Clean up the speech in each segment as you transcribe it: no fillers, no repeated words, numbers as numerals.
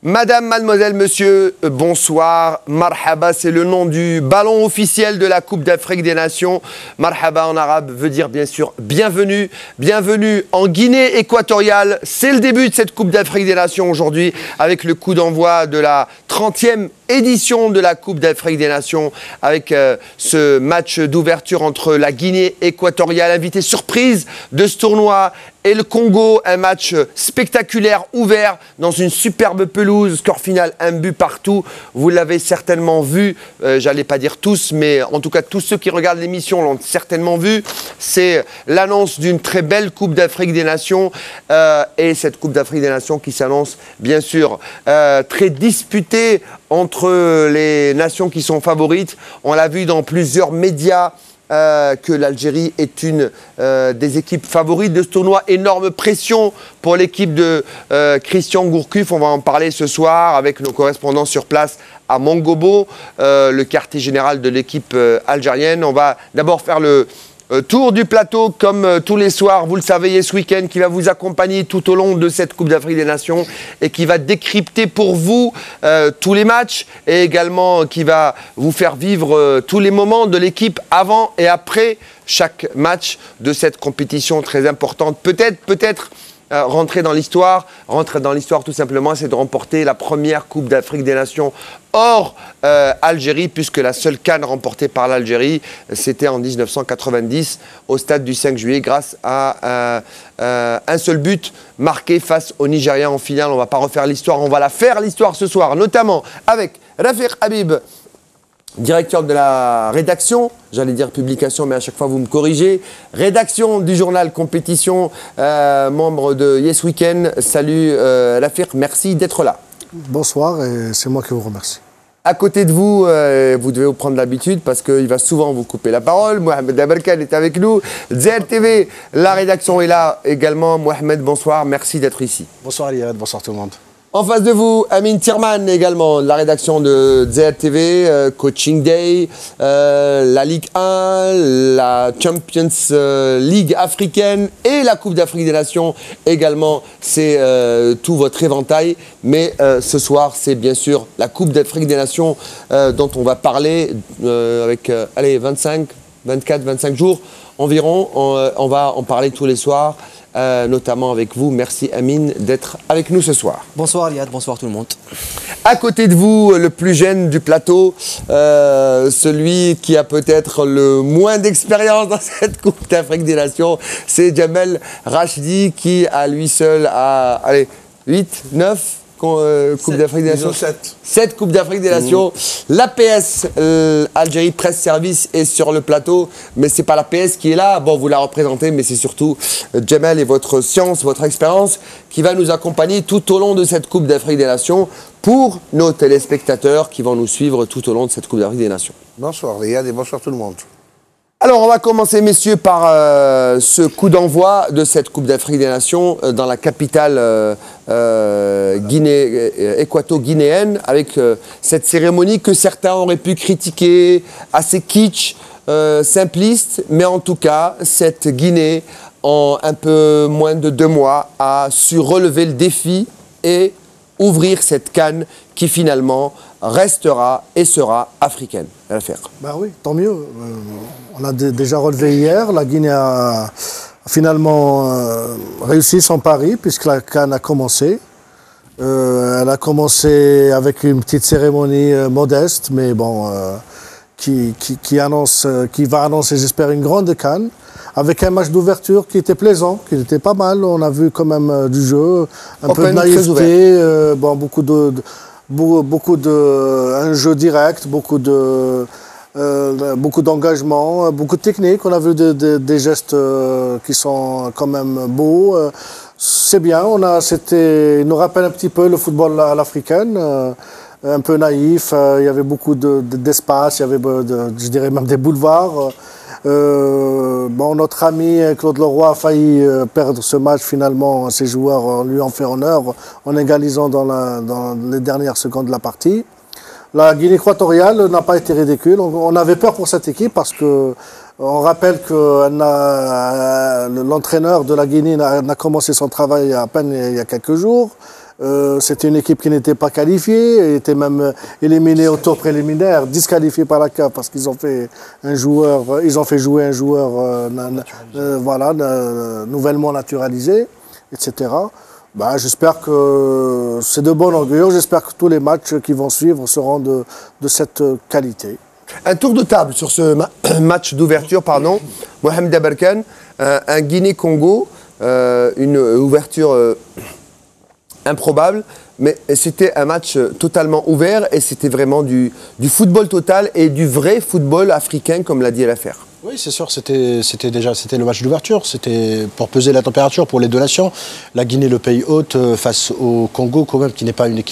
Madame, mademoiselle, monsieur, bonsoir. Marhaba, c'est le nom du ballon officiel de la Coupe d'Afrique des Nations. Marhaba en arabe veut dire bien sûr bienvenue. Bienvenue en Guinée équatoriale. C'est le début de cette Coupe d'Afrique des Nations aujourd'hui avec le coup d'envoi de la 30e édition de la Coupe d'Afrique des Nations avec ce match d'ouverture entre la Guinée équatoriale, invitée surprise de ce tournoi, et le Congo, un match spectaculaire, ouvert, dans une superbe pelouse, score final, un but partout. Vous l'avez certainement vu, j'allais pas dire tous, mais en tout cas tous ceux qui regardent l'émission l'ont certainement vu. C'est l'annonce d'une très belle Coupe d'Afrique des Nations, et cette Coupe d'Afrique des Nations qui s'annonce bien sûr très disputée entre les nations qui sont favorites. On l'a vu dans plusieurs médias, que l'Algérie est une des équipes favorites de ce tournoi. Énorme pression pour l'équipe de Christian Gourcuff. On va en parler ce soir avec nos correspondants sur place à Mongobo, le quartier général de l'équipe algérienne. On va d'abord faire le tour du plateau comme tous les soirs, vous le savez, Yes Weekend, qui va vous accompagner tout au long de cette Coupe d'Afrique des Nations et qui va décrypter pour vous tous les matchs et également qui va vous faire vivre tous les moments de l'équipe avant et après chaque match de cette compétition très importante. Peut-être rentrer dans l'histoire tout simplement, c'est de remporter la première Coupe d'Afrique des Nations hors Algérie, puisque la seule CAN remportée par l'Algérie, c'était en 1990 au stade du 5 juillet grâce à un seul but marqué face au Nigeria en finale. On ne va pas refaire l'histoire, on va la faire l'histoire ce soir, notamment avec Rafiq Habib, directeur de la rédaction, j'allais dire publication, mais à chaque fois vous me corrigez. Rédaction du journal Compétition, membre de Yes Weekend. Salut Rafiq, merci d'être là. Bonsoir et c'est moi qui vous remercie. À côté de vous, vous devez vous prendre l'habitude parce qu'il va souvent vous couper la parole. Mohamed Aberkan est avec nous. ZRTV, la rédaction est là également. Mohamed, bonsoir, merci d'être ici. Bonsoir Riyad, bonsoir tout le monde. En face de vous, Amin Tirman également, de la rédaction de ZRTV, Coaching Day, la Ligue 1, la Champions League africaine et la Coupe d'Afrique des Nations également. C'est tout votre éventail. Mais ce soir, c'est bien sûr la Coupe d'Afrique des Nations dont on va parler avec 24-25 jours environ. On va en parler tous les soirs. Notamment avec vous. Merci Amine d'être avec nous ce soir. Bonsoir Liad, bonsoir tout le monde. À côté de vous, le plus jeune du plateau, celui qui a peut-être le moins d'expérience dans cette Coupe d'Afrique des Nations, c'est Jamel Rachdi qui à lui seul a 8, 9 Coupe d'Afrique des Nations. 7 Coupes d'Afrique des Nations. L'APS, Algérie Presse Service, est sur le plateau, mais c'est pas l'APS qui est là. Bon, vous la représentez, mais c'est surtout Jamel et votre science, votre expérience qui va nous accompagner tout au long de cette Coupe d'Afrique des Nations pour nos téléspectateurs qui vont nous suivre tout au long de cette Coupe d'Afrique des Nations. Bonsoir Riyad et bonsoir tout le monde. Alors, on va commencer, messieurs, par ce coup d'envoi de cette Coupe d'Afrique des Nations dans la capitale équato-guinéenne, avec cette cérémonie que certains auraient pu critiquer, assez kitsch, simpliste, mais en tout cas, cette Guinée, en un peu moins de 2 mois, a su relever le défi et ouvrir cette CAN qui finalement restera et sera africaine. Ben oui, tant mieux. On a déjà relevé hier. La Guinée a finalement réussi son pari puisque la CAN a commencé. Elle a commencé avec une petite cérémonie modeste, mais bon, qui va annoncer, j'espère, une grande CAN, avec un match d'ouverture qui était plaisant, qui était pas mal. On a vu quand même du jeu, un peu de naïveté, bon, un jeu direct, beaucoup d'engagement, beaucoup de technique. On a vu des gestes qui sont quand même beaux. C'est bien. Il nous rappelle un petit peu le football à l'africaine. Un peu naïf, il y avait beaucoup d'espace, il y avait, je dirais même des boulevards. Bon, notre ami Claude Leroy a failli perdre ce match finalement. Ses joueurs lui ont fait honneur en égalisant dans les dernières secondes de la partie. La Guinée équatoriale n'a pas été ridicule. On avait peur pour cette équipe parce que on rappelle que l'entraîneur de la Guinée n'a commencé son travail à peine il y a quelques jours. C'était une équipe qui n'était pas qualifiée, elle était même éliminée au tour préliminaire, disqualifiée par la CAF parce qu'ils ont fait jouer un joueur nouvellement naturalisé, etc. Bah, j'espère que c'est de bonne augure, j'espère que tous les matchs qui vont suivre seront de cette qualité. Un tour de table sur ce match d'ouverture, pardon. Mohamed Abarkan, un Guinée-Congo, une ouverture improbable, mais c'était un match totalement ouvert et c'était vraiment du football total et du vrai football africain, comme l'a dit Elafert. Oui, c'est sûr, c'était le match d'ouverture, c'était pour peser la température pour les deux nations. La Guinée, le pays hôte, face au Congo, quand même, qui n'est pas une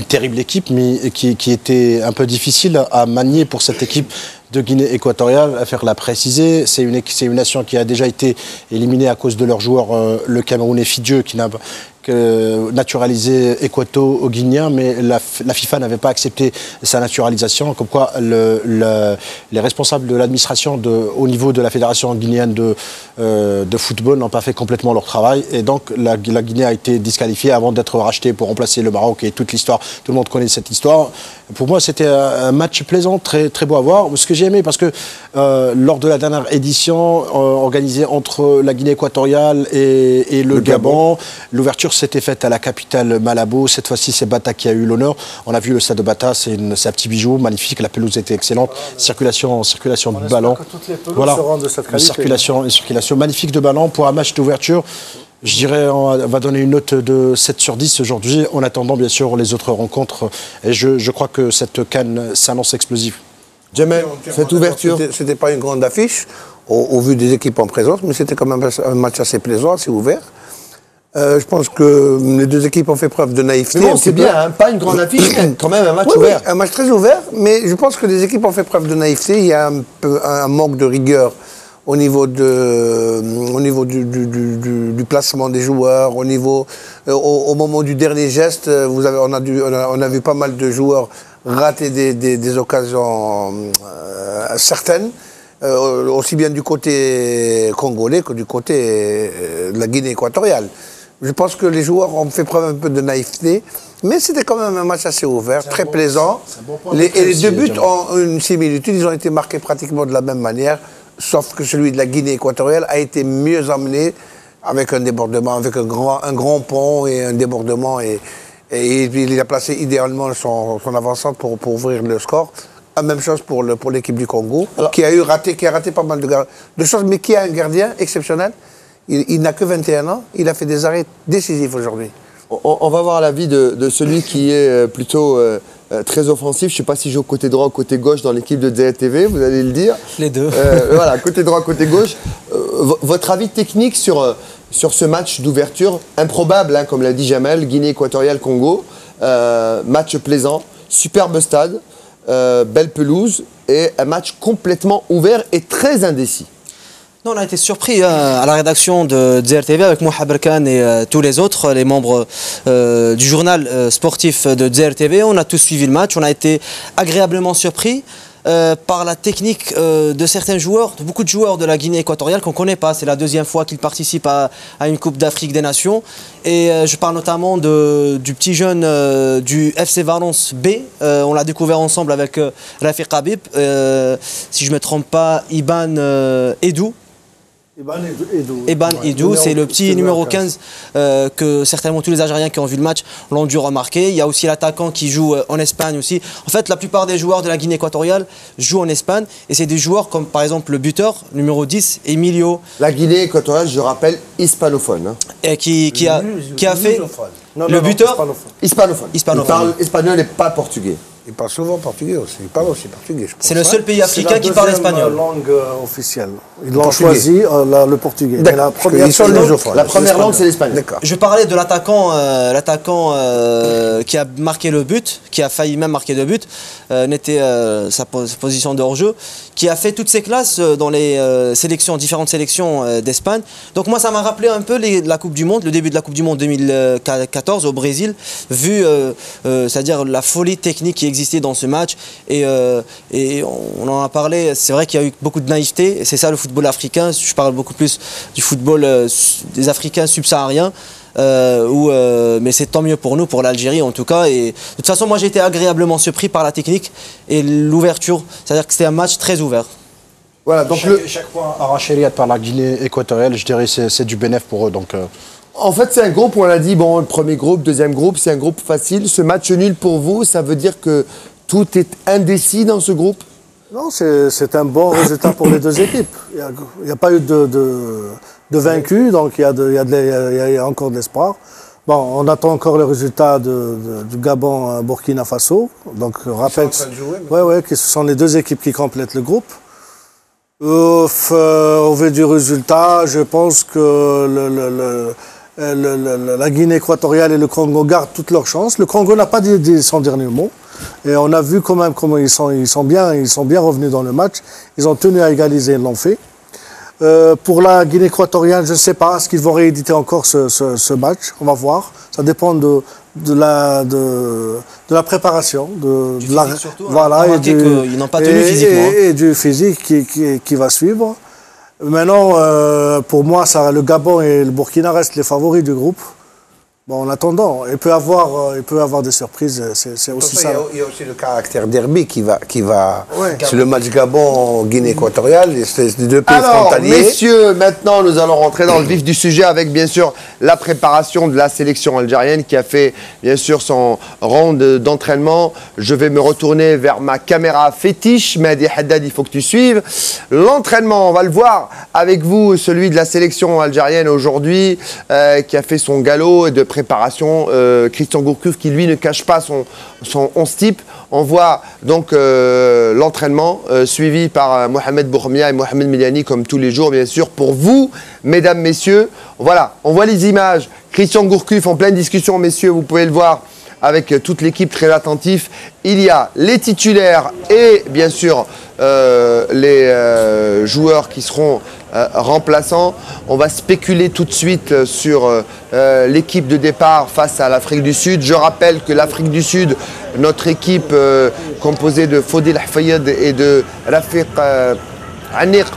terrible équipe, mais qui était un peu difficile à manier pour cette équipe de Guinée équatoriale, à faire la préciser. C'est une nation qui a déjà été éliminée à cause de leur joueur, le Camerounais Fidieu, qui n'a naturalisé équato-guinéen, mais la FIFA n'avait pas accepté sa naturalisation, comme quoi les responsables de l'administration au niveau de la fédération guinéenne de football n'ont pas fait complètement leur travail, et donc la Guinée a été disqualifiée avant d'être rachetée pour remplacer le Maroc et toute l'histoire. Tout le monde connaît cette histoire. Pour moi, c'était un match plaisant, très, très beau à voir. Ce que j'ai aimé, parce que lors de la dernière édition organisée entre la Guinée équatoriale et le Gabon, l'ouverture s'était faite à la capitale Malabo. Cette fois-ci, c'est Bata qui a eu l'honneur. On a vu le stade de Bata, c'est un petit bijou magnifique. La pelouse était excellente. Circulation de ballon. Voilà, une circulation magnifique de ballon pour un match d'ouverture. Je dirais, on va donner une note de 7 sur 10 aujourd'hui, en attendant bien sûr les autres rencontres. Et je crois que cette CAN s'annonce explosive. Jamel, cette ouverture. C'était pas une grande affiche au vu des équipes en présence, mais c'était quand même un match assez plaisant, assez ouvert. Je pense que les deux équipes ont fait preuve de naïveté. Mais bon, c'est bien, hein, pas une grande affiche, quand même un match ouvert. Oui, un match très ouvert, mais je pense que les équipes ont fait preuve de naïveté. Il y a un manque de rigueur au niveau du placement des joueurs, au moment du dernier geste. On a vu pas mal de joueurs rater des occasions certaines. Aussi bien du côté congolais que du côté de la Guinée équatoriale. Je pense que les joueurs ont fait preuve un peu de naïveté, mais c'était quand même un match assez ouvert, très plaisant. Et les deux buts ont une similitude, ils ont été marqués pratiquement de la même manière, sauf que celui de la Guinée équatoriale a été mieux emmené avec un débordement, avec un grand pont et un débordement, et il a placé idéalement son avant-centre pour ouvrir le score. La même chose pour l'équipe du Congo, qui a raté pas mal de choses, mais qui a un gardien exceptionnel. Il n'a que 21 ans, il a fait des arrêts décisifs aujourd'hui. On va voir l'avis de celui qui est plutôt très offensif. Je ne sais pas s'il joue côté droit ou côté gauche dans l'équipe de ZTV, vous allez le dire. Les deux. Voilà, côté droit, côté gauche. Votre avis technique sur ce match d'ouverture, improbable, hein, comme l'a dit Jamel, Guinée équatoriale, Congo. Match plaisant, superbe stade, belle pelouse et un match complètement ouvert et très indécis. Non, on a été surpris à la rédaction de ZRTV avec Mohamed Abarkan et tous les autres, les membres du journal sportif de ZRTV. On a tous suivi le match, on a été agréablement surpris par la technique de certains joueurs, de beaucoup de joueurs de la Guinée équatoriale qu'on ne connaît pas. C'est la deuxième fois qu'ils participent à une Coupe d'Afrique des Nations. Et je parle notamment du petit jeune du FC Valence B. On l'a découvert ensemble avec Rafiq Habib. Si je ne me trompe pas, Iban Edou. Iban Edou, c'est le petit numéro 15 que certainement tous les Algériens qui ont vu le match l'ont dû remarquer. Il y a aussi l'attaquant qui joue en Espagne aussi. En fait, la plupart des joueurs de la Guinée équatoriale jouent en Espagne et c'est des joueurs comme par exemple le buteur, numéro 10, Emilio. La Guinée équatoriale, je rappelle, hispanophone. Hein. Et qui a fait le buteur hispanophone. Il parle espagnol et pas portugais. Il parle souvent portugais aussi. Il parle aussi portugais, je pense. C'est le seul pays africain qui parle espagnol. C'est la langue officielle. Ils l'ont choisi, le portugais. Mais la première langue, c'est l'espagnol. Je parlais de l'attaquant qui a marqué le but, qui a failli même marquer le but, n'était sa position de hors-jeu, qui a fait toutes ses classes dans les différentes sélections d'Espagne. Donc moi, ça m'a rappelé un peu la Coupe du Monde, le début de la Coupe du Monde 2014 au Brésil, vu, c'est-à-dire la folie technique qui existait dans ce match. Et on en a parlé, c'est vrai qu'il y a eu beaucoup de naïveté, et c'est ça le football africain. Je parle beaucoup plus du football des Africains subsahariens. mais c'est tant mieux pour nous, pour l'Algérie en tout cas. Et de toute façon, moi j'ai été agréablement surpris par la technique et l'ouverture. C'est-à-dire que c'était un match très ouvert. Voilà, donc chaque point arraché par la Guinée équatoriale, je dirais c'est du bénéfice pour eux. Donc, en fait, c'est un groupe, on l'a dit, bon, le premier groupe, deuxième groupe, c'est un groupe facile. Ce match nul pour vous, ça veut dire que tout est indécis dans ce groupe? Non, c'est un bon résultat pour les deux équipes. Il n'y a pas eu de vaincu, donc il y a encore de l'espoir. Bon, on attend encore le résultat du Gabon-Burkina Faso. Donc, je rappelle que ce sont les deux équipes qui complètent le groupe. Au vu du résultat, je pense que la Guinée équatoriale et le Congo gardent toutes leurs chances. Le Congo n'a pas dit son dernier mot. Et on a vu quand même comment ils sont bien revenus dans le match. Ils ont tenu à égaliser, ils l'ont fait. Pour la Guinée équatoriale, je ne sais pas, est-ce qu'ils vont rééditer encore ce match? On va voir. Ça dépend de la préparation, surtout, voilà, ils n'ont pas tenu physiquement. Et du physique qui va suivre. Maintenant, pour moi, le Gabon et le Burkina restent les favoris du groupe. Bon, en attendant, il peut y avoir des surprises, c'est aussi ça. Il y a aussi le caractère derby qui va. C'est le match Gabon-Guinée équatoriale, c'est les deux pays frontaliers. Alors, messieurs, maintenant nous allons rentrer dans le vif du sujet avec bien sûr la préparation de la sélection algérienne qui a fait bien sûr son round d'entraînement. Je vais me retourner vers ma caméra fétiche, Mehdi Haddad, il faut que tu suives. L'entraînement, on va le voir avec vous, celui de la sélection algérienne aujourd'hui qui a fait son galop de préparation, Christian Gourcuff qui lui ne cache pas son 11 type. On voit donc l'entraînement suivi par Mohamed Bourmia et Mohamed Miliani comme tous les jours bien sûr pour vous, mesdames, messieurs. Voilà, on voit les images. Christian Gourcuff en pleine discussion, messieurs, vous pouvez le voir avec toute l'équipe très attentif. Il y a les titulaires et bien sûr les joueurs qui seront remplaçants. On va spéculer tout de suite sur l'équipe de départ face à l'Afrique du Sud. Je rappelle que l'Afrique du Sud, notre équipe composée de Fodil Hafayed et de Rafiq Aniq,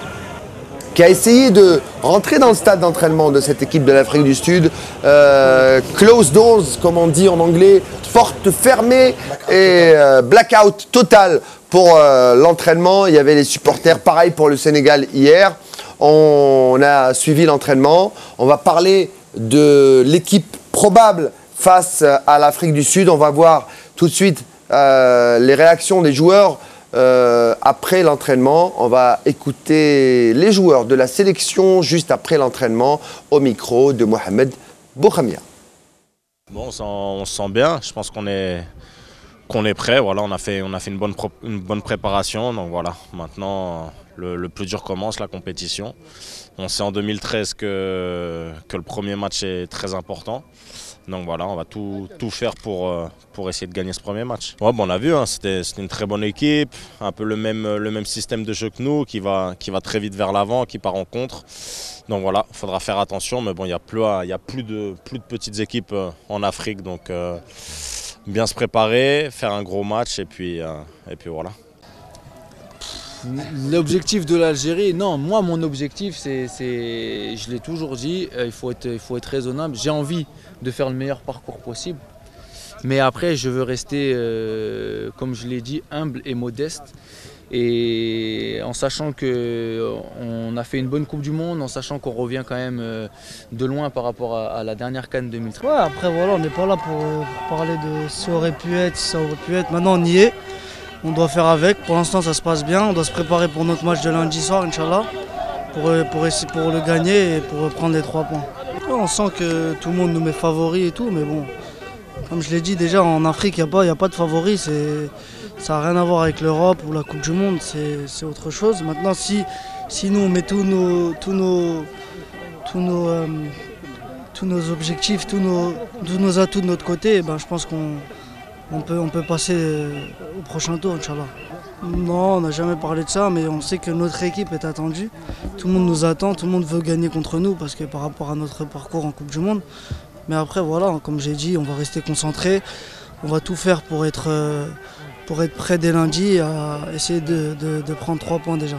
qui a essayé de rentrer dans le stade d'entraînement de cette équipe de l'Afrique du Sud. Close doors, comme on dit en anglais, porte fermée et blackout total pour l'entraînement. Il y avait les supporters, pareil pour le Sénégal hier. On a suivi l'entraînement. On va parler de l'équipe probable face à l'Afrique du Sud. On va voir tout de suite les réactions des joueurs après l'entraînement. On va écouter les joueurs de la sélection juste après l'entraînement au micro de Mohamed Bourmia. Bon, on se sent bien. Je pense qu'on est prêt. Voilà, on a fait une bonne préparation. Donc voilà, maintenant le plus dur commence, la compétition. On sait en 2013 que le premier match est très important. Donc voilà, on va tout faire pour essayer de gagner ce premier match. Ouais, bon, on a vu, hein, c'était une très bonne équipe, un peu le même système de jeu que nous, qui va très vite vers l'avant, qui part en contre. Donc voilà, il faudra faire attention, mais bon, il y a plus de petites équipes en Afrique, donc bien se préparer, faire un gros match et puis voilà. L'objectif de l'Algérie, non, moi mon objectif je l'ai toujours dit, il faut être raisonnable. J'ai envie de faire le meilleur parcours possible. Mais après je veux rester, comme je l'ai dit, humble et modeste. Et en sachant qu'on a fait une bonne Coupe du Monde, en sachant qu'on revient quand même de loin par rapport à la dernière CAN 2013. Ouais, après voilà, on n'est pas là pour parler de ça aurait pu être, ça aurait pu être. Maintenant on y est. On doit faire avec, pour l'instant ça se passe bien, on doit se préparer pour notre match de lundi soir, Inch'Allah, pour le gagner et pour prendre les 3 points. On sent que tout le monde nous met favoris et tout, mais bon, comme je l'ai dit déjà, en Afrique il n'y a pas de favoris, ça n'a rien à voir avec l'Europe ou la Coupe du Monde, c'est autre chose. Maintenant si nous on met tous nos objectifs, tous nos atouts de notre côté, ben, je pense qu'on peut passer au prochain tour, Inch'Allah. Non, on n'a jamais parlé de ça, mais on sait que notre équipe est attendue. Tout le monde nous attend, tout le monde veut gagner contre nous parce que par rapport à notre parcours en Coupe du Monde. Mais après, voilà, comme j'ai dit, on va rester concentré. On va tout faire pour être prêt dès lundi à essayer de prendre 3 points déjà.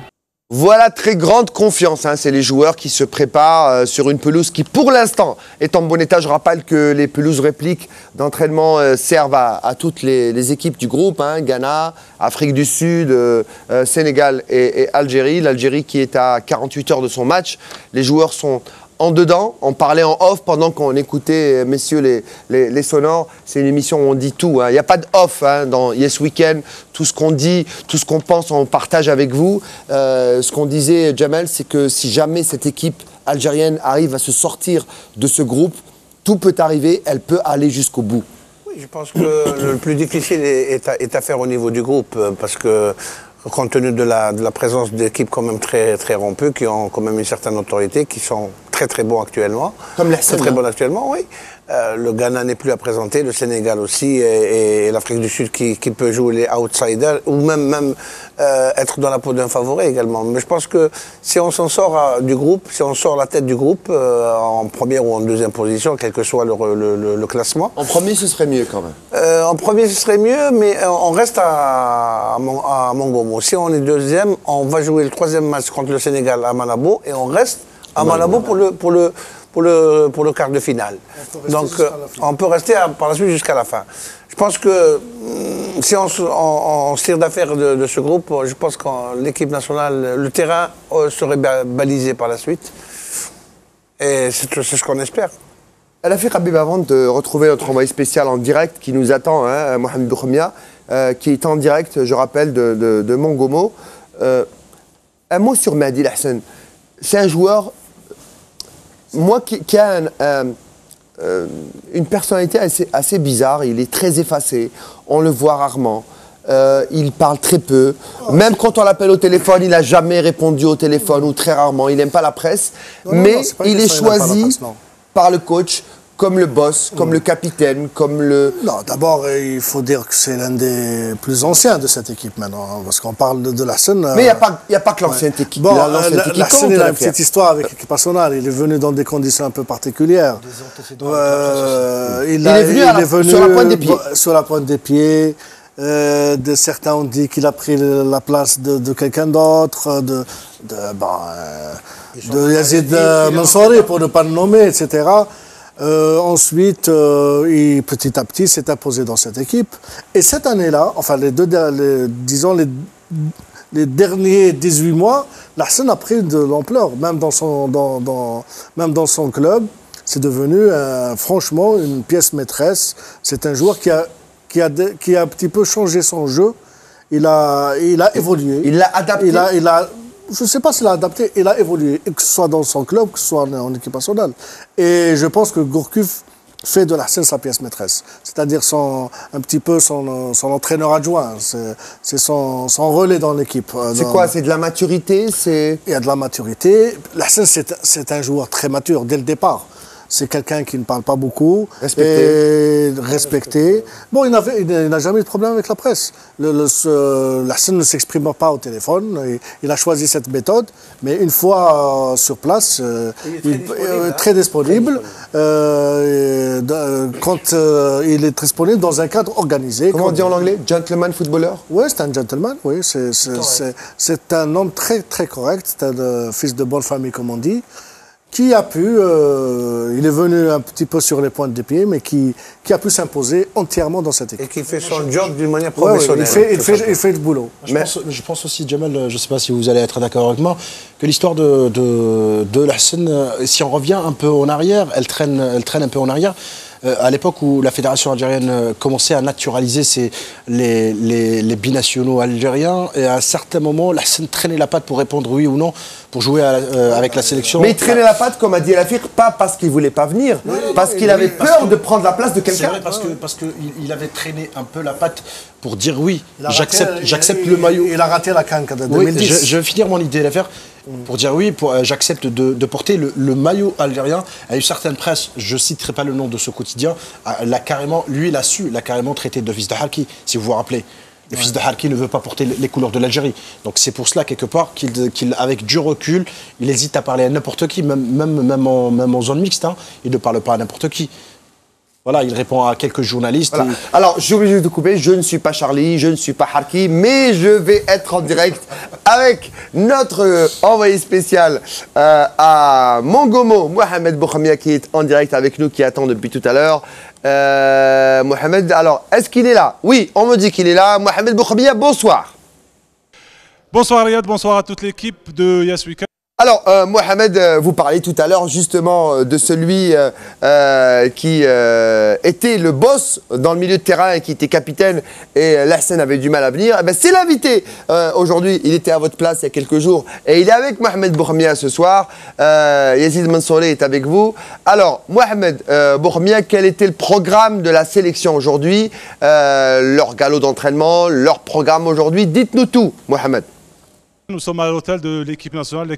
Voilà, très grande confiance. Hein. C'est les joueurs qui se préparent sur une pelouse qui, pour l'instant, est en bon état. Je rappelle que les pelouses répliques d'entraînement servent à toutes les équipes du groupe. Hein. Ghana, Afrique du Sud, Sénégal et Algérie. L'Algérie qui est à 48 heures de son match. Les joueurs sont en dedans. On parlait en off pendant qu'on écoutait, messieurs, les sonores. C'est une émission où on dit tout. Hein. Il n'y a pas de off hein, dans Yes Weekend. Tout ce qu'on dit, tout ce qu'on pense, on partage avec vous. Ce qu'on disait, Jamel, c'est que si jamais cette équipe algérienne arrive à se sortir de ce groupe, tout peut arriver. Elle peut aller jusqu'au bout. Oui, je pense que le plus difficile est à faire au niveau du groupe. Parce que compte tenu de la présence d'équipes quand même très, très rompues, qui ont quand même une certaine autorité, qui sont très très bons actuellement. Comme les très bons actuellement, oui. Le Ghana n'est plus à présenter, le Sénégal aussi, et l'Afrique du Sud qui peut jouer les outsiders, ou même être dans la peau d'un favori également. Mais je pense que si on s'en sort du groupe, si on sort la tête du groupe, en première ou en deuxième position, quel que soit le classement. En premier, ce serait mieux quand même. En premier, ce serait mieux, mais on reste à Mongomo. Si on est deuxième, on va jouer le troisième match contre le Sénégal à Malabo, et on reste à Malabo pour le quart de finale. Donc on peut rester par la suite jusqu'à la fin. Je pense que si on se tire d'affaire de ce groupe, je pense que l'équipe nationale, le terrain serait balisé par la suite. Et c'est ce qu'on espère. Alafi Habib, avant de retrouver notre envoyé spécial en direct qui nous attend, hein, Mohamed Boukhomia, qui est en direct, je rappelle, de Mongomo. Un mot sur Mehdi Lahsen. C'est un joueur, moi, qui a une personnalité assez bizarre. Il est très effacé. On le voit rarement. Il parle très peu. Même quand on l'appelle au téléphone, il n'a jamais répondu au téléphone ou très rarement. Il n'aime pas la presse. Mais il est choisi par le coach comme le boss, comme le capitaine, comme le... Non, d'abord, il faut dire que c'est l'un des plus anciens de cette équipe maintenant, hein, parce qu'on parle de Lahsen. Mais il n'y a pas que l'ancienne équipe. Bon, Lahsen, il a une petite histoire avec l'équipe nationale. Il est venu dans des conditions un peu particulières. Il est venu sur la pointe des pieds. Sur la pointe des pieds. Certains ont dit qu'il a pris la place de quelqu'un d'autre, de Yazid Mansouri, pour ne pas le nommer, etc. Ensuite, petit à petit, s'est imposé dans cette équipe. Et cette année-là, enfin les derniers 18 mois, Lahsen a pris de l'ampleur, même dans son club. C'est devenu franchement une pièce maîtresse. C'est un joueur qui a un petit peu changé son jeu. Il a évolué. Il l'a adapté. Je ne sais pas s'il a adapté, il a évolué, que ce soit dans son club, que ce soit en équipe nationale. Et je pense que Gourcuff fait de Lahsen sa pièce maîtresse. C'est-à-dire un petit peu son entraîneur adjoint. C'est son relais dans l'équipe. C'est quoi? C'est de la maturité? Il y a de la maturité. Lahsen, c'est un joueur très mature dès le départ. C'est quelqu'un qui ne parle pas beaucoup. Respecté. Bon, il n'a jamais eu de problème avec la presse. Lahsen ne s'exprime pas au téléphone. Il a choisi cette méthode. Mais une fois sur place, il est très disponible. Quand il est disponible dans un cadre organisé. Comment on dit en anglais? Gentleman footballeur? Oui, c'est un gentleman. Oui, c'est un homme très, très correct. C'est un fils de bonne famille, comme on dit. Qui a pu, il est venu un petit peu sur les pointes des pieds, mais qui a pu s'imposer entièrement dans cette équipe. Et qui fait son job d'une manière professionnelle. Il fait le boulot. Je pense aussi, Jamel, je ne sais pas si vous allez être d'accord avec moi, que l'histoire de Lahsen, si on revient un peu en arrière, elle traîne un peu en arrière. À l'époque où la fédération algérienne commençait à naturaliser les binationaux algériens, et à un certain moment, Lahsen traînait la patte pour répondre oui ou non, pour jouer avec la sélection. Mais il traînait la patte, comme a dit Alafi, pas parce qu'il ne voulait pas venir, parce qu'il avait peur de prendre la place de quelqu'un. C'est vrai, parce qu'il avait traîné un peu la patte pour dire oui, j'accepte le maillot. Il a raté la CAN de 2010. Oui, je vais finir mon idée d'affaire. Pour dire oui, j'accepte de porter le maillot algérien. À une certaine presse, je ne citerai pas le nom de ce quotidien, lui, il a carrément traité de fils de Harki, si vous vous rappelez. Le fils de Harki ne veut pas porter les couleurs de l'Algérie. Donc c'est pour cela, quelque part, qu'il avec du recul, il hésite à parler à n'importe qui, même en zone mixte, hein, il ne parle pas à n'importe qui. Voilà, il répond à quelques journalistes. Voilà. Alors, je suis obligé de couper. Je ne suis pas Charlie, je ne suis pas Harki, mais je vais être en direct avec notre envoyé spécial à Mongomo, Mohamed Boukhamia, qui est en direct avec nous, qui attend depuis tout à l'heure. Mohamed, alors, est-ce qu'il est là? Oui, on me dit qu'il est là. Mohamed Boukhamia, bonsoir. Bonsoir Riyad, bonsoir à toute l'équipe de Yes Weekend. Alors, Mohamed, vous parliez tout à l'heure justement de celui qui était le boss dans le milieu de terrain et qui était capitaine, et Lassen avait du mal à venir. Eh ben, c'est l'invité aujourd'hui. Il était à votre place il y a quelques jours et il est avec Mohamed Boukhamia ce soir. Yazid Mansouri est avec vous. Alors, Mohamed Boukhamia, quel était le programme de la sélection aujourd'hui, leur galop d'entraînement, leur programme aujourd'hui? Dites-nous tout, Mohamed. Nous sommes à l'hôtel de l'équipe nationale,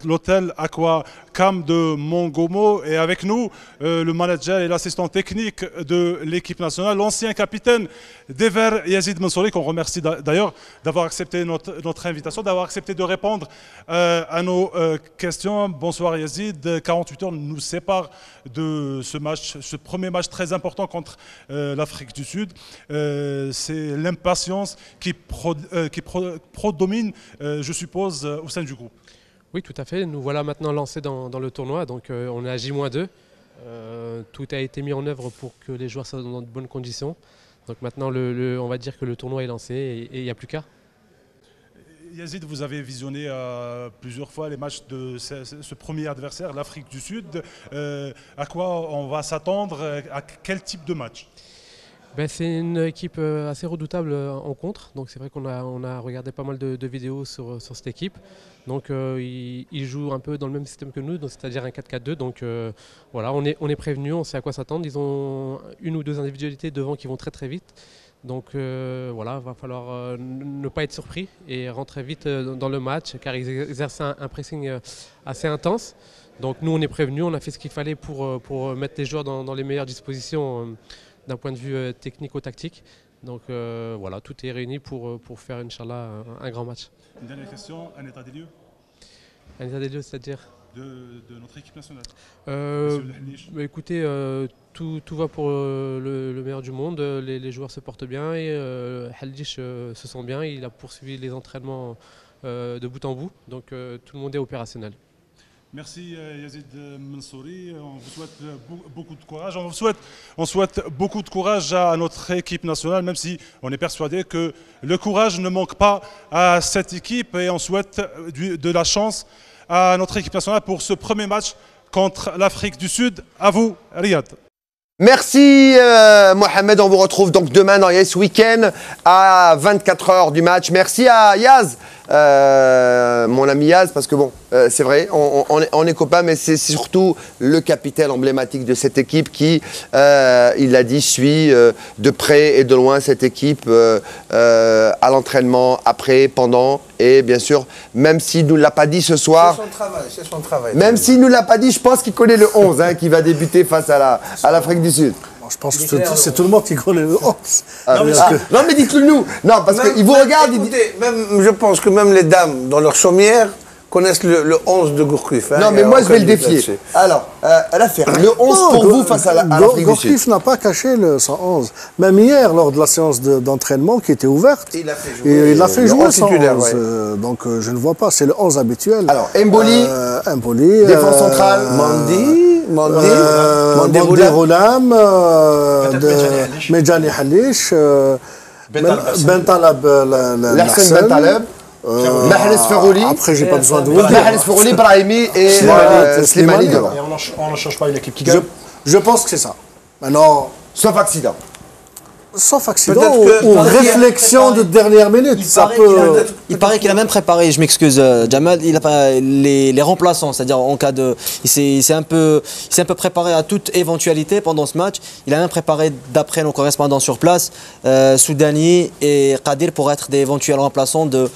l'hôtel Aqua Cam de Mongomo, et avec nous le manager et l'assistant technique de l'équipe nationale, l'ancien capitaine d'Ever, Yazid Mansouri, qu'on remercie d'ailleurs d'avoir accepté notre invitation, d'avoir accepté de répondre à nos questions. Bonsoir Yazid, 48 heures nous séparent de ce match, ce premier match très important contre l'Afrique du Sud. C'est l'impatience qui prédomine, je suppose, au sein du groupe. Oui, tout à fait. Nous voilà maintenant lancés dans le tournoi. Donc on est à J-2. Tout a été mis en œuvre pour que les joueurs soient dans de bonnes conditions. Donc maintenant, on va dire que le tournoi est lancé et il n'y a plus qu'à. Yazid, vous avez visionné plusieurs fois les matchs de ce premier adversaire, l'Afrique du Sud. À quoi on va s'attendre? À quel type de match? Ben, c'est une équipe assez redoutable en contre, donc c'est vrai qu'on a regardé pas mal de vidéos sur cette équipe. Donc ils jouent un peu dans le même système que nous, c'est-à-dire un 4-4-2. Donc voilà, on est prévenus, on sait à quoi s'attendre. Ils ont une ou deux individualités devant qui vont très très vite. Donc voilà, il va falloir ne pas être surpris et rentrer vite dans le match, car ils exercent un pressing assez intense. Donc nous on est prévenus, on a fait ce qu'il fallait pour mettre les joueurs dans les meilleures dispositions d'un point de vue technico-tactique. Donc voilà, tout est réuni pour faire, Inch'Allah, un grand match. Une dernière question, un état des lieux? Un état des lieux, c'est-à-dire de notre équipe nationale. Bah, écoutez, tout va pour le meilleur du monde. Les joueurs se portent bien et Haldish se sent bien. Il a poursuivi les entraînements de bout en bout. Donc tout le monde est opérationnel. Merci Yazid Mansouri, on vous souhaite beaucoup de courage. On souhaite beaucoup de courage à notre équipe nationale, même si on est persuadé que le courage ne manque pas à cette équipe, et on souhaite de la chance à notre équipe nationale pour ce premier match contre l'Afrique du Sud. À vous, Riyad. Merci Mohamed, on vous retrouve donc demain dans Yes Weekend à 24 h du match. Merci à Yaz, mon ami Yaz, parce que bon, c'est vrai, on est copains, mais c'est surtout le capitaine emblématique de cette équipe qui, il l'a dit, suit de près et de loin cette équipe à l'entraînement, après, pendant, et bien sûr, même s'il ne nous l'a pas dit ce soir, c'est son travail. Même s'il ne nous l'a pas dit, je pense qu'il connaît le 11 hein, qui va débuter face à l'Afrique du Sud. Bon, je pense que c'est tout le monde qui connaît le 11. Non mais dites-le nous. Non, parce qu'il vous regarde. Écoutez, je pense que même les dames, dans leur chaumière, connaissent le 11 de Gourcuff. Hein, non, mais moi je vais le défier. Alors, l'affaire, le 11 pour vous face à l'Afrique du Sud. Gourcuff n'a pas caché le 111. Même hier, lors de la séance d'entraînement qui était ouverte, il a fait jouer le 111. Donc je ne vois pas, c'est le 11 habituel. Alors, Mboli, défense centrale, Mandi Roulam, Medjani Halish, Bentaleb, Lassen Bentaleb. Mahrez Ferrouli. Après, j'ai pas besoin de vous dire. Mahrez Ferrouli, Brahimi et Slimani devant. Et on ne change pas une équipe qui gagne. Je pense que c'est ça. Maintenant, sauf accident. Sauf accident ou réflexion de dernière minute. Il paraît qu'il a même préparé, je m'excuse Jamal, il a pas les remplaçants, c'est-à-dire en cas de... Il s'est un peu préparé à toute éventualité pendant ce match. Il a même préparé, d'après nos correspondants sur place, Soudani et Qadir pour être des éventuels remplaçants de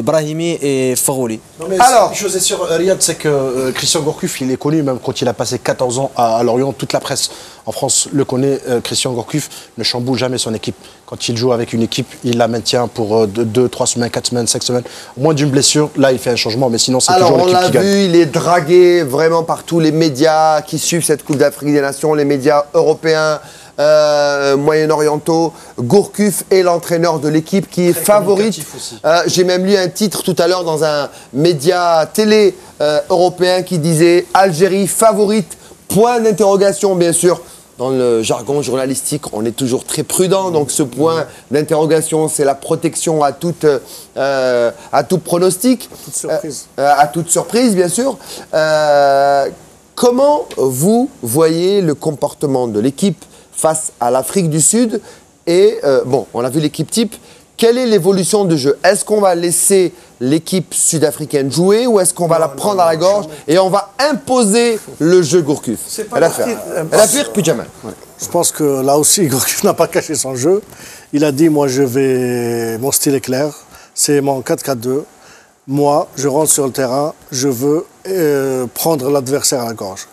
Brahimi et Ferrouli. Alors, une chose est sûre, Riyad, c'est que Christian Gourcuff, il est connu, même quand il a passé 14 ans à Lorient, toute la presse en France le connaît, Christian Gourcuff ne chamboule jamais son équipe. Quand il joue avec une équipe, il la maintient pour 2, 3 semaines, 4 semaines, 5 semaines. Au moins d'une blessure, là il fait un changement, mais sinon c'est toujours l'équipe qui gagne. Alors on l'a vu, il est dragué vraiment par tous les médias qui suivent cette Coupe d'Afrique des Nations, les médias européens, moyen-orientaux. Gourcuff est l'entraîneur de l'équipe qui est favorite. J'ai même lu un titre tout à l'heure dans un média télé européen qui disait Algérie favorite, point d'interrogation bien sûr. Dans le jargon journalistique, on est toujours très prudent, donc ce point d'interrogation, c'est la protection à tout pronostic. Toute surprise. À toute surprise, bien sûr. Comment vous voyez le comportement de l'équipe face à l'Afrique du Sud? Et bon, on a vu l'équipe type. Quelle est l'évolution du jeu? Est-ce qu'on va laisser l'équipe sud-africaine jouer ou est-ce qu'on va la prendre à la gorge et on va imposer le jeu Gourcuff? Elle a fait puis Jamal. Je pense que là aussi, Gourcuff n'a pas caché son jeu. Il a dit, moi, mon style est clair, c'est mon 4-4-2. Moi, je rentre sur le terrain, je veux prendre l'adversaire à la gorge.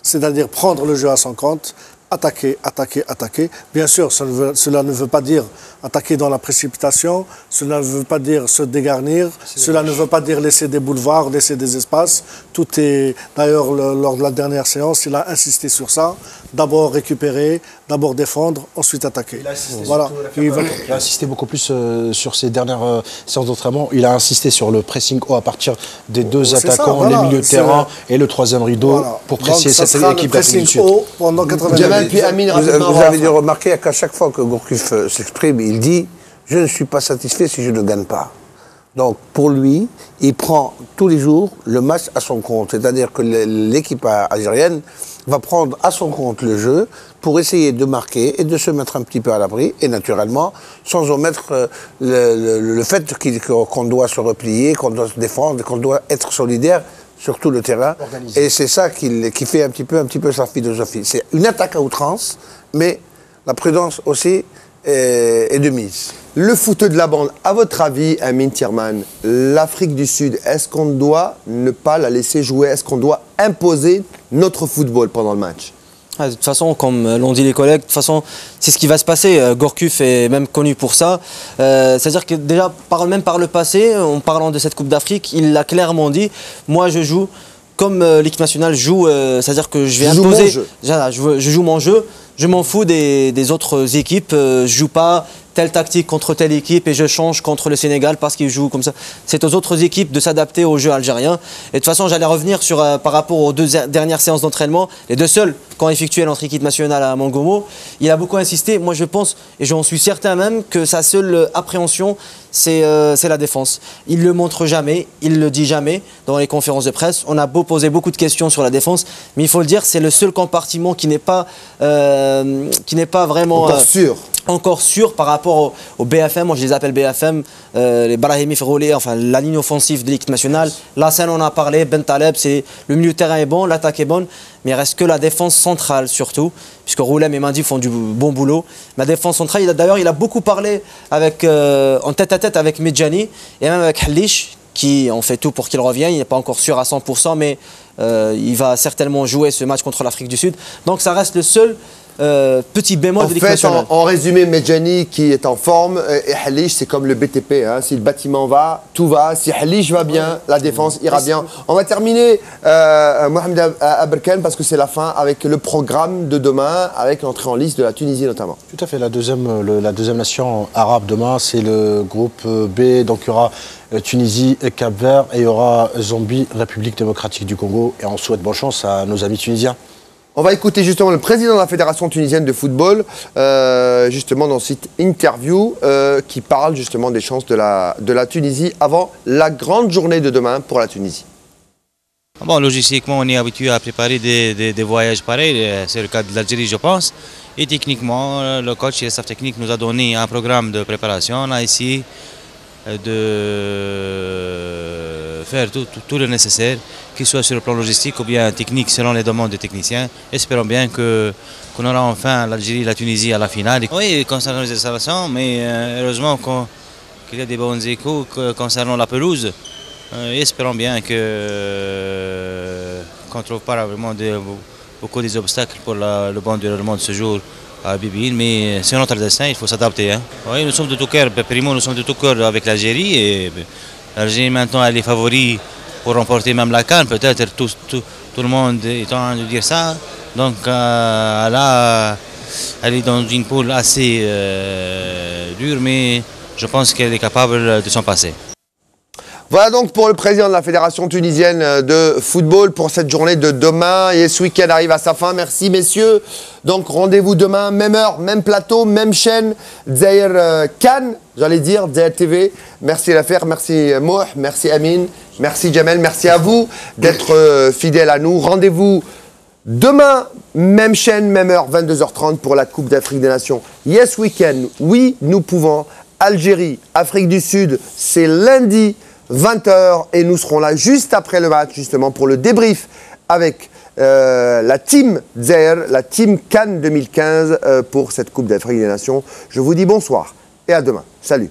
C'est-à-dire prendre le jeu à son compte, attaquer, attaquer, attaquer. Bien sûr, cela ne veut pas dire attaquer dans la précipitation, cela ne veut pas dire se dégarnir, cela ne veut pas dire laisser des boulevards, laisser des espaces. Tout est, d'ailleurs, lors de la dernière séance, il a insisté sur ça. D'abord récupérer, d'abord défendre, ensuite attaquer. Il a insisté beaucoup plus sur ces dernières séances d'entraînement. Il a insisté sur le pressing haut à partir des deux attaquants, les milieux de terrain et le troisième rideau pour presser cette équipe d'Afrique du Sud. Pendant 90 vous avez dû remarquer qu'à chaque fois que Gourcuff s'exprime, il dit « Je ne suis pas satisfait si je ne gagne pas ». Donc, pour lui, il prend tous les jours le match à son compte. C'est-à-dire que l'équipe algérienne va prendre à son compte le jeu pour essayer de marquer et de se mettre un petit peu à l'abri. Et naturellement, sans omettre le fait qu'on doit se replier, qu'on doit se défendre, qu'on doit être solidaire sur tout le terrain. Organisé. Et c'est ça qui fait un petit peu sa philosophie. C'est une attaque à outrance, mais la prudence aussi est de mise. Le footeux de la bande, à votre avis, Amin Thierman, l'Afrique du Sud, est-ce qu'on doit ne pas la laisser jouer? Est-ce qu'on doit imposer notre football pendant le match? De toute façon, comme l'ont dit les collègues, de toute façon, c'est ce qui va se passer. Gourcuff est même connu pour ça. C'est-à-dire que déjà, même par le passé, en parlant de cette Coupe d'Afrique, il l'a clairement dit. Moi, je joue comme l'équipe nationale joue. C'est-à-dire que je vais imposer. Je joue mon jeu. Je m'en fous des autres équipes. Je joue pas telle tactique contre telle équipe et je change contre le Sénégal parce qu'ils jouent comme ça. C'est aux autres équipes de s'adapter au jeu algérien. Et de toute façon, j'allais revenir sur, par rapport aux 2 dernières séances d'entraînement, les 2 seules qu'ont effectué notre équipe nationale à Mongomo. Il a beaucoup insisté. Moi, je pense, et j'en suis certain même, que sa seule appréhension, c'est la défense. Il ne le montre jamais, il ne le dit jamais dans les conférences de presse. On a beau poser beaucoup de questions sur la défense, mais il faut le dire, c'est le seul compartiment qui n'est pas vraiment encore sûr par rapport au BFM. Moi je les appelle BFM, les Brahimi Ferroulé, enfin la ligne offensive de l'équipe nationale. Lassane, on a parlé, Ben Taleb, le milieu de terrain est bon, l'attaque est bonne, mais il reste que la défense centrale surtout, puisque Roulem et Mandi font du bon boulot. La défense centrale, d'ailleurs il a beaucoup parlé en tête-à-tête avec Medjani et même avec Halish, qui on fait tout pour qu'il revienne. Il n'est pas encore sûr à 100%, mais il va certainement jouer ce match contre l'Afrique du Sud. Donc ça reste le seul petit bémol de l'équipe nationale. En résumé, Medjani qui est en forme et Halish, c'est comme le BTP. Hein. Si le bâtiment va, tout va. Si Halish va bien, la défense ira bien. On va terminer, Mohamed Aberkan, parce que c'est la fin, avec le programme de demain, avec l'entrée en liste de la Tunisie notamment. Tout à fait. La deuxième nation arabe demain, c'est le groupe B. Donc il y aura Tunisie et Cap-Vert et il y aura Zambie, République démocratique du Congo. Et on souhaite bonne chance à nos amis tunisiens. On va écouter justement le président de la Fédération tunisienne de football, justement dans cette interview, qui parle justement des chances de la Tunisie avant la grande journée de demain pour la Tunisie. Bon, logistiquement, on est habitué à préparer des voyages pareils, c'est le cas de l'Algérie, je pense. Et techniquement, le coach et le staff technique nous a donné un programme de préparation. On a essayé de faire tout le nécessaire, qu'il soit sur le plan logistique ou bien technique selon les demandes des techniciens. Espérons bien qu'on aura enfin l'Algérie et la Tunisie à la finale. Oui, concernant les installations, mais heureusement qu'il y a des bons échos concernant la pelouse. Espérons bien qu'on ne trouve pas vraiment beaucoup des obstacles pour le bon déroulement de ce jour à Bibil, mais c'est notre destin, il faut s'adapter. Hein. Oui, nous sommes de tout cœur, primo, nous sommes de tout cœur avec l'Algérie, et l'Algérie maintenant elle est favori pour remporter même la CAN, peut-être tout le monde est en train de dire ça. Donc là, elle est dans une poule assez dure, mais je pense qu'elle est capable de s'en passer. Voilà donc pour le président de la Fédération tunisienne de football pour cette journée de demain. Et ce week-end arrive à sa fin. Merci messieurs. Donc rendez-vous demain, même heure, même plateau, même chaîne. Dzaïr CAN, j'allais dire, Dzaïr TV. Merci l'affaire, merci Mouh, merci Amin, merci Jamel, merci à vous d'être fidèles à nous. Rendez-vous demain, même chaîne, même heure, 22h30 pour la Coupe d'Afrique des Nations. Yes Weekend, oui, nous pouvons. Algérie, Afrique du Sud, c'est lundi. 20h et nous serons là juste après le match justement pour le débrief avec la team Dzaïr, la team CAN 2015 pour cette Coupe d'Afrique des Nations. Je vous dis bonsoir et à demain. Salut.